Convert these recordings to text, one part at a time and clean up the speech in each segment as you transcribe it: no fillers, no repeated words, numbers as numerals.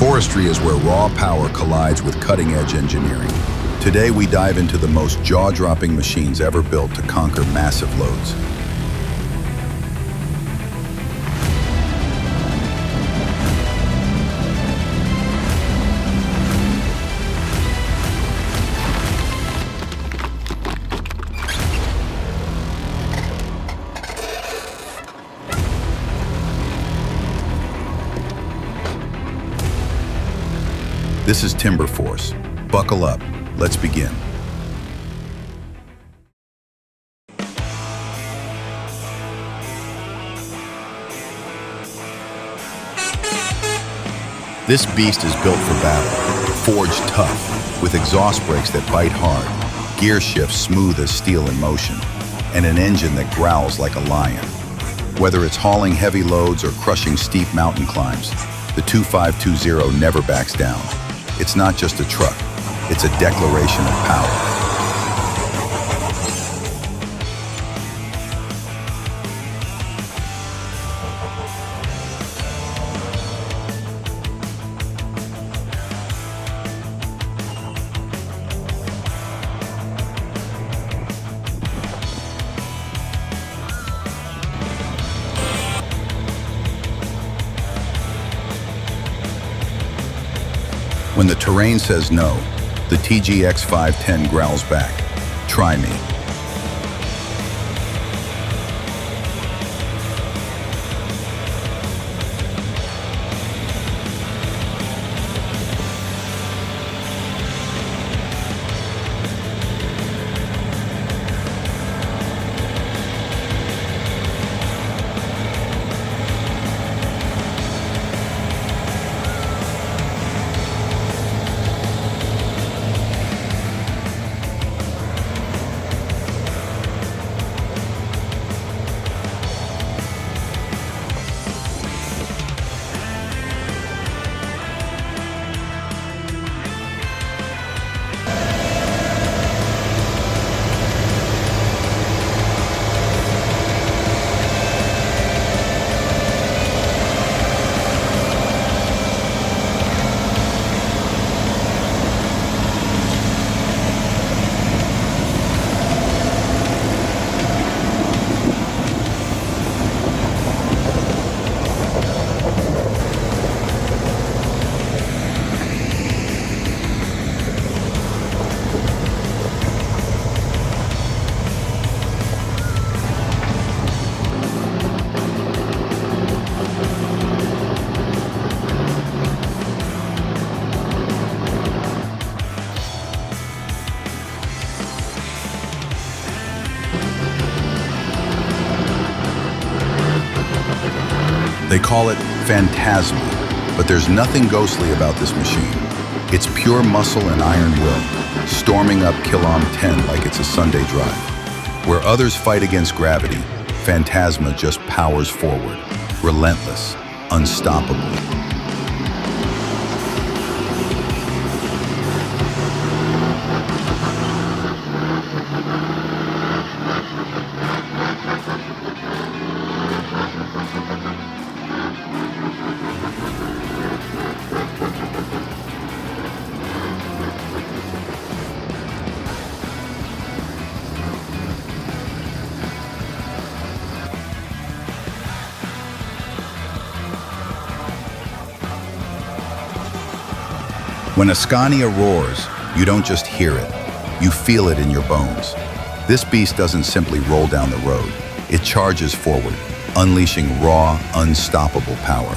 Forestry is where raw power collides with cutting-edge engineering. Today we dive into the most jaw-dropping machines ever built to conquer massive loads. This is Timber Force. Buckle up. Let's begin. This beast is built for battle, forged tough, with exhaust brakes that bite hard, gear shifts smooth as steel in motion, and an engine that growls like a lion. Whether it's hauling heavy loads or crushing steep mountain climbs, the 2520 never backs down. It's not just a truck, it's a declaration of power. When the terrain says no, the TGX 510 growls back, "Try me." They call it Fantasma, but there's nothing ghostly about this machine. It's pure muscle and iron will, storming up Kilom 10 like it's a Sunday drive. Where others fight against gravity, Fantasma just powers forward, relentless, unstoppable. When a Scania roars, you don't just hear it, you feel it in your bones. This beast doesn't simply roll down the road, it charges forward, unleashing raw, unstoppable power.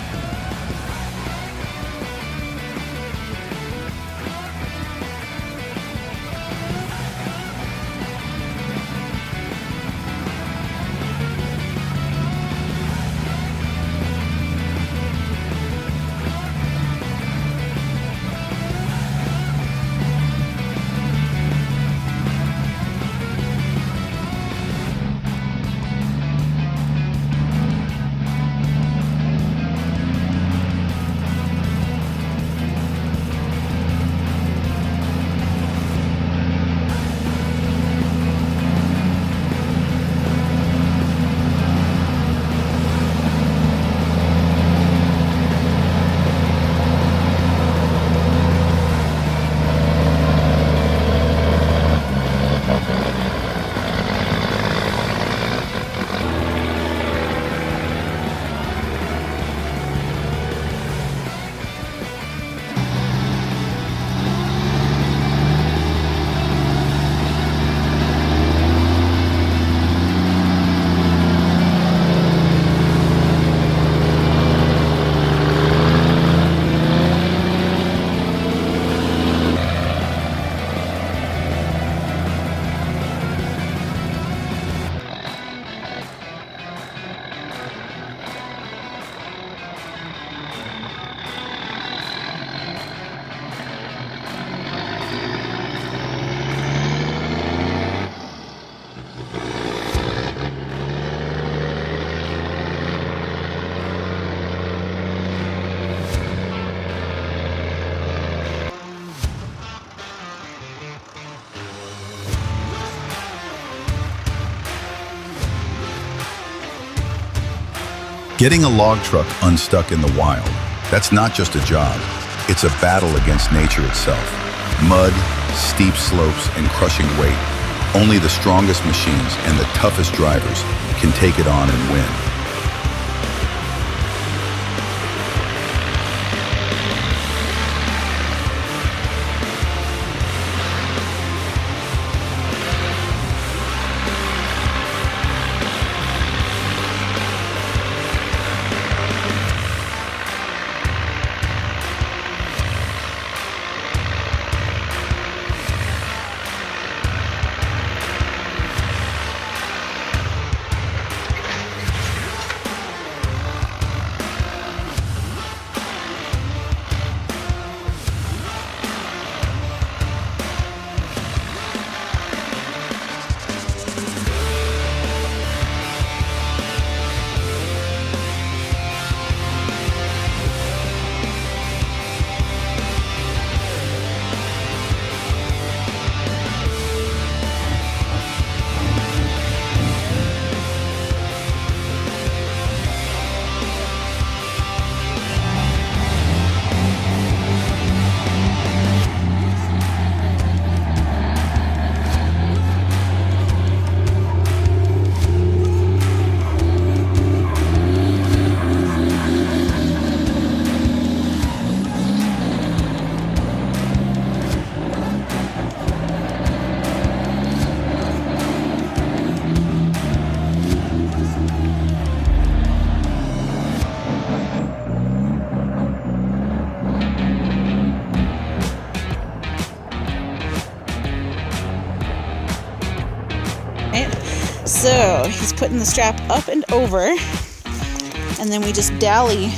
Getting a log truck unstuck in the wild, that's not just a job, it's a battle against nature itself. Mud, steep slopes, and crushing weight. Only the strongest machines and the toughest drivers can take it on and win. So he's putting the strap up and over, and then we just dally.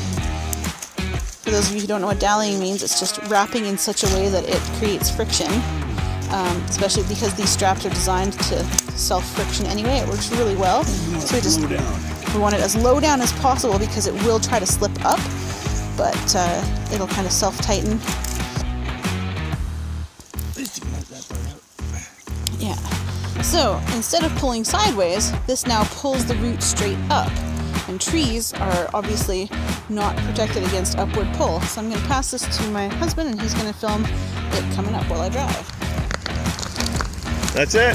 For those of you who don't know what dallying means, it's just wrapping in such a way that it creates friction, especially because these straps are designed to self-friction anyway. It works really well. So we want it as low down as possible because it will try to slip up, but it'll kind of self-tighten. Yeah. So instead of pulling sideways, this now pulls the root straight up. And trees are obviously not protected against upward pull. So I'm going to pass this to my husband, and he's going to film it coming up while I drive. That's it.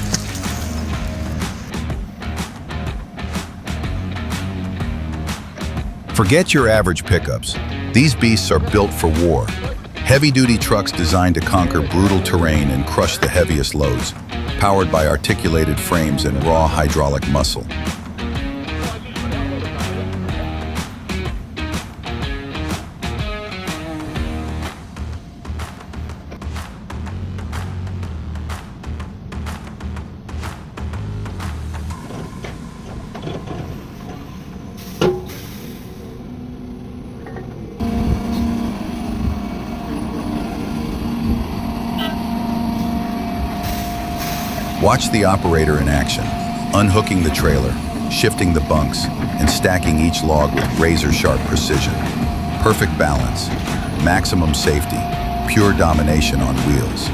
Forget your average pickups. These beasts are built for war. Heavy-duty trucks designed to conquer brutal terrain and crush the heaviest loads, powered by articulated frames and raw hydraulic muscle. Watch the operator in action, unhooking the trailer, shifting the bunks, and stacking each log with razor-sharp precision. Perfect balance, maximum safety, pure domination on wheels.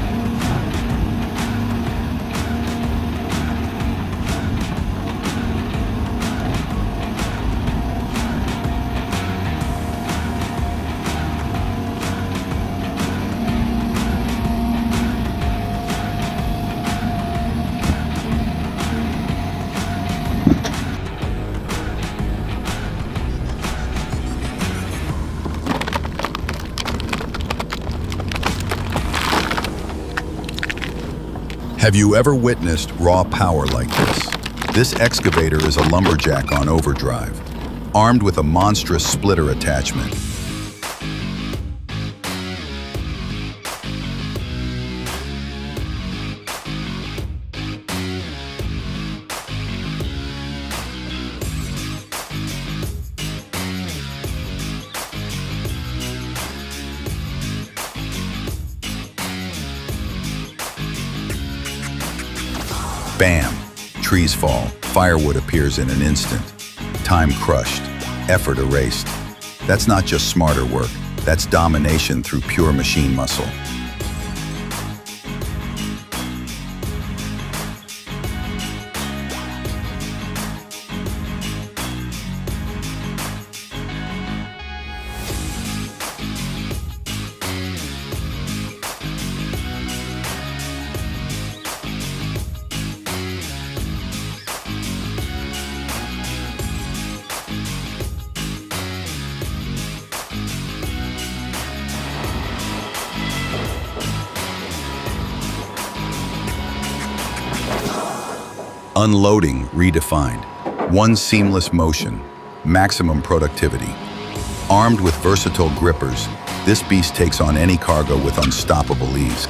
Have you ever witnessed raw power like this? This excavator is a lumberjack on overdrive, armed with a monstrous splitter attachment. Bam! Trees fall, firewood appears in an instant. Time crushed, effort erased. That's not just smarter work, that's domination through pure machine muscle. Unloading redefined. One seamless motion, maximum productivity. Armed with versatile grippers, this beast takes on any cargo with unstoppable ease.